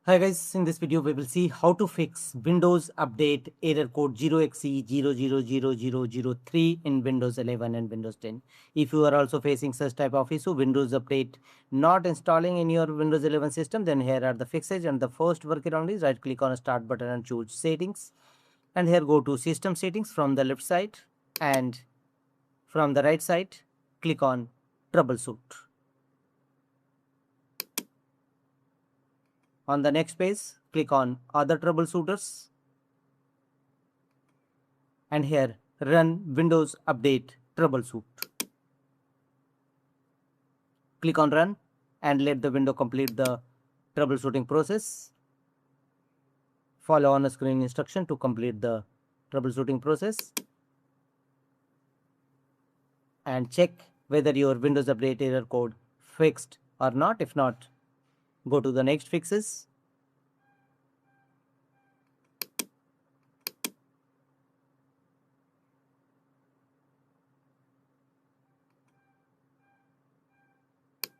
Hi guys, in this video we will see how to fix Windows Update error code 0xE0000003 in Windows 11 and Windows 10. If you are also facing such type of issue, Windows Update not installing in your Windows 11 system, then here are the fixes, and the first workaround is right click on Start button and choose Settings, and here go to System Settings from the left side, and from the right side click on Troubleshoot. On the next page, click on Other Troubleshooters, and here Run Windows Update Troubleshoot. Click on Run and let the window complete the troubleshooting process. Follow on screen instruction to complete the troubleshooting process and check whether your Windows Update error code fixed or not. If not, go to the next fixes.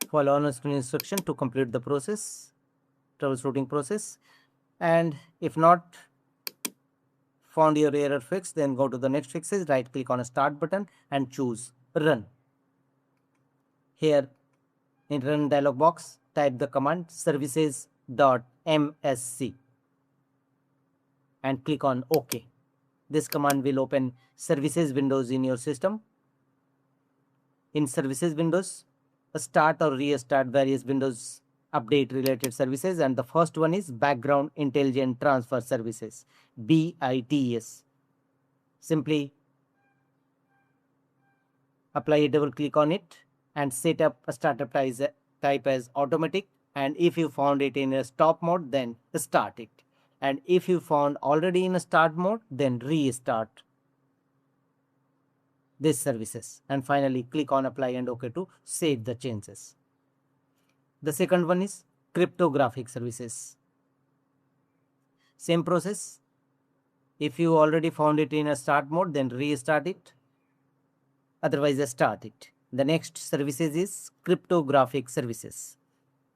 Follow on screen instruction to complete the troubleshooting process, and if not found your error fixed, then go to the next fixes, right click on a Start button and choose Run. Here in Run dialog box, type the command services.msc and click on OK. This command will open services windows in your system. In services windows, start or restart various Windows Update related services, and the first one is Background Intelligent Transfer Services, BITS. Simply apply a double click on it and set up a startup type as automatic, and if you found it in a stop mode, then start it, and if you found already in a start mode, then restart these services, and finally click on Apply and OK to save the changes. The second one is cryptographic services. Same process. If you already found it in a start mode, then restart it, otherwise start it. The next services is cryptographic services.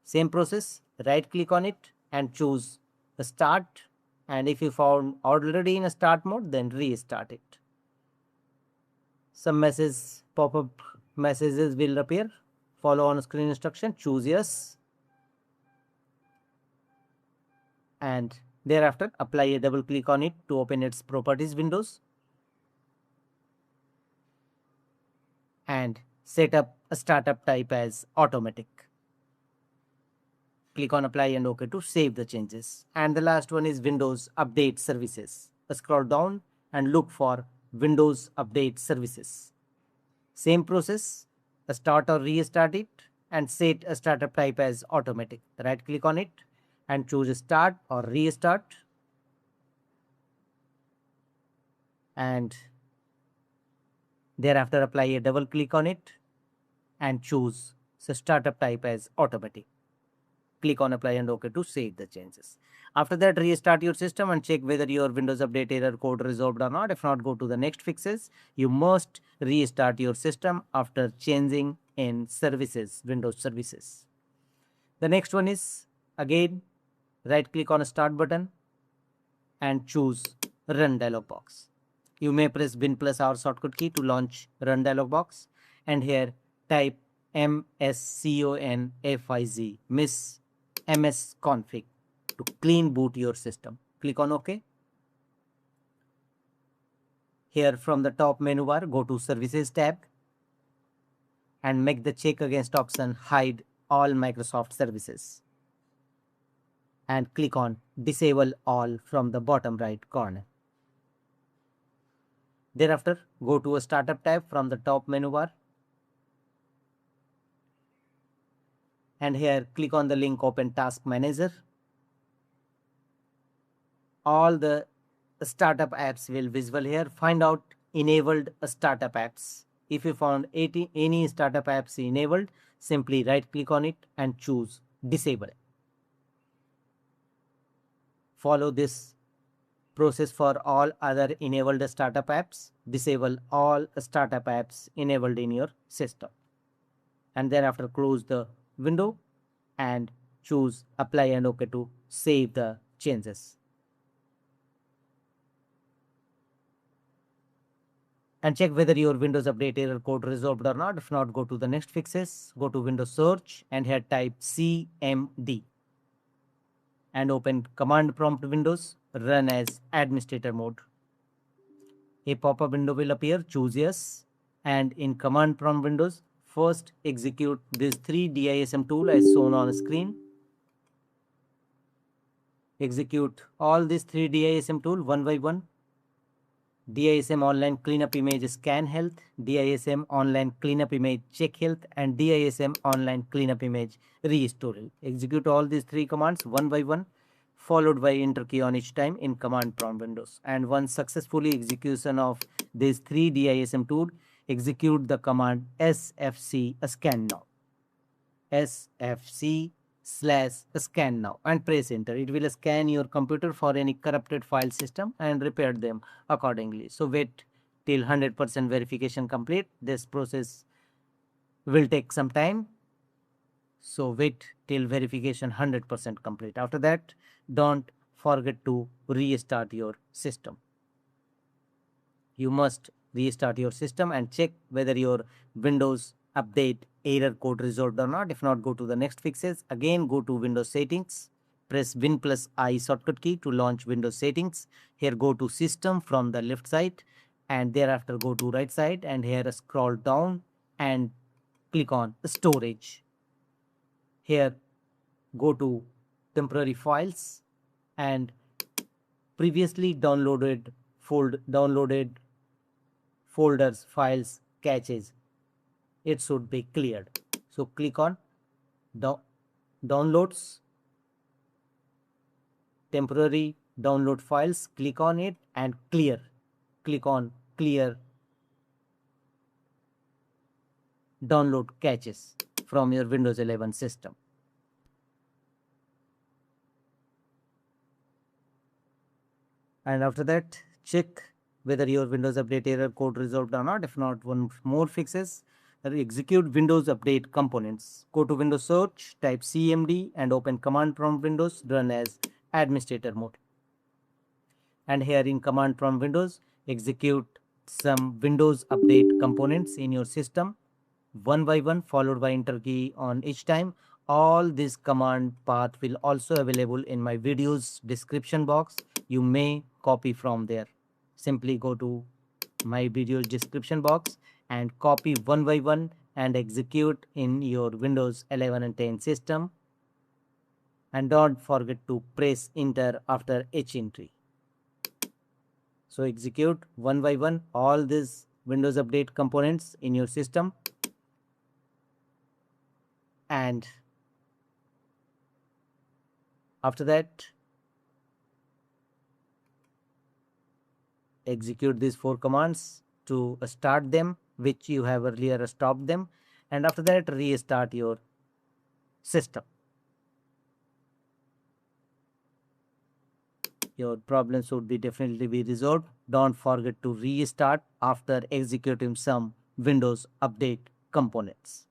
Same process, right click on it and choose Start, and if you found already in a start mode, then restart it. Some pop-up messages will appear. Follow on screen instruction, choose Yes, and thereafter apply a double click on it to open its properties windows and set up a startup type as automatic. Click on Apply and OK to save the changes. And the last one is Windows Update Services. Scroll down and look for Windows Update Services. Same process, start or restart it and set a startup type as automatic. Right click on it and choose Start or Restart, and thereafter apply a double click on it and choose the startup type as automatic. Click on Apply and OK to save the changes. After that, restart your system and check whether your Windows Update error code resolved or not. If not, go to the next fixes. You must restart your system after changing in services, Windows services. The next one is, again, right click on a Start button and choose Run dialog box. You may press Win+R shortcut key to launch Run dialog box, and here type msconfiz msconfig to clean boot your system. Click on OK. Here from the top menu bar, go to Services tab and make the check against option Hide all Microsoft services and click on Disable all from the bottom right corner. Thereafter, go to a Startup tab from the top menu bar, and here click on the link Open Task Manager. All the startup apps will visible here. Find out enabled startup apps. If you found any startup apps enabled, simply right click on it and choose Disable. Follow this process for all other enabled startup apps. Disable all startup apps enabled in your system, and thereafter close the window and choose apply and OK to save the changes. And check whether your Windows Update error code resolved or not. If not, go to the next fixes, go to Windows Search and here type CMD and open command prompt Windows, run as administrator mode. A pop-up window will appear, choose yes, and in command prompt Windows, first execute these 3 DISM tool as shown on screen. Execute all these 3 DISM tool one by one. DISM online cleanup image scanhealth, DISM online cleanup image checkhealth, and DISM online cleanup image restore health. Execute all these 3 commands one by one, followed by enter key on each time in command prompt Windows. And once successfully execution of these 3 DISM tool, execute the command sfc scan now. sfc/scan now and press enter. It will scan your computer for any corrupted file system and repair them accordingly. So wait till 100% verification complete. This process will take some time. So wait till verification 100% complete. After that, don't forget to restart your system. You must restart your system and check whether your Windows Update error code resolved or not. If not, go to the next fixes. Again, go to Windows settings. Press Win plus I shortcut key to launch Windows settings. Here go to System from the left side and thereafter go to right side and here scroll down and click on Storage. Here go to Temporary Files and previously downloaded folders, files, caches, it should be cleared. So click on downloads, temporary download files, click on it and clear. Click on clear download caches from your Windows 11 system. And after that, check whether your Windows Update error code resolved or not. If not, one more fixes. Execute Windows Update components. Go to Windows Search, type CMD and open command prompt Windows, run as administrator mode. And here in command prompt Windows, execute some Windows Update components in your system one by one, followed by enter key on each time. All this command path will also available in my video's description box. You may copy from there. Simply go to my video description box and copy one by one and execute in your Windows 11 and 10 system. And don't forget to press enter after each entry. So execute one by one all these Windows Update components in your system. And after that, execute these 4 commands to start them, which you have earlier stopped them. And after that, restart your system. Your problem should be definitely be resolved. Don't forget to restart after executing some Windows Update components.